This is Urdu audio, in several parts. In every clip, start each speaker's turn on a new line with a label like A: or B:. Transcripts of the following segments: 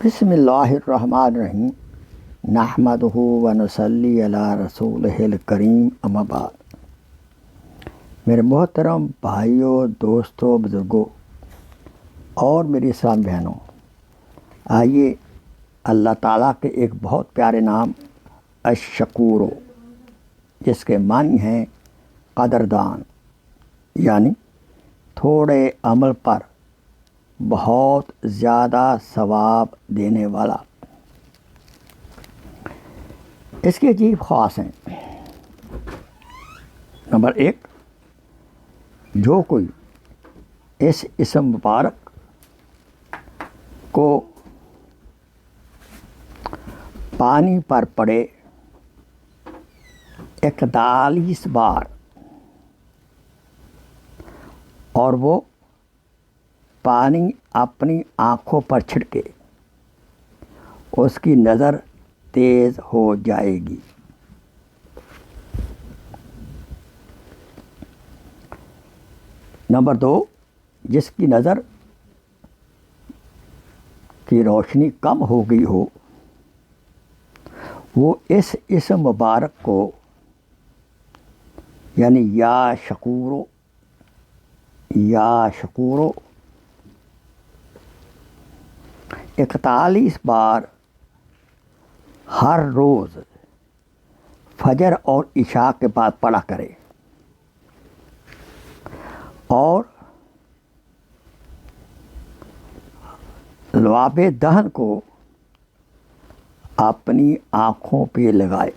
A: بسم اللہ الرحمن الرحیم نحمدہ ونصلی علی رسولہ الکریم اما بعد۔ میرے محترم بھائیوں، دوستوں، بزرگوں اور میری اسلام بہنوں، آئیے اللہ تعالیٰ کے ایک بہت پیارے نام الشکور، جس کے معنی ہیں قدردان، یعنی تھوڑے عمل پر بہت زیادہ ثواب دینے والا۔ اس کے عجیب خاص ہیں۔ نمبر 1، جو کوئی اس اسم مبارک کو پانی پر پڑے 41 بار اور وہ پانی اپنی آنکھوں پر چھڑکے، اس کی نظر تیز ہو جائے گی۔ نمبر 2، جس کی نظر کی روشنی کم ہو گئی ہو، وہ اس اسم مبارک کو یعنی یا شکورو 41 بار ہر روز فجر اور عشاء کے بعد پڑھا کرے، اور لعاب دہن کو اپنی آنکھوں پہ لگائے،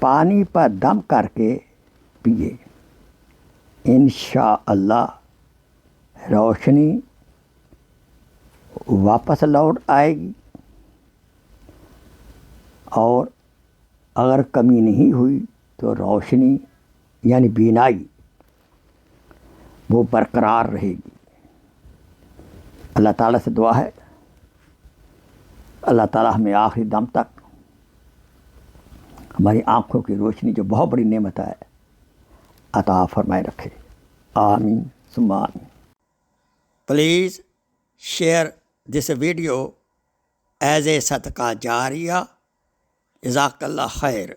A: پانی پر دم کر کے پیے، انشاءاللہ روشنی واپس لوٹ آئے گی، اور اگر کمی نہیں ہوئی تو روشنی یعنی بینائی وہ برقرار رہے گی۔ اللہ تعالیٰ سے دعا ہے، اللہ تعالیٰ ہمیں آخری دم تک ہماری آنکھوں کی روشنی جو بہت بڑی نعمت ہے عطا فرمائے رکھے، آمین ثم آمین۔ Please share this video as a صدقہ جاریہ۔ جزاک اللہ خیر۔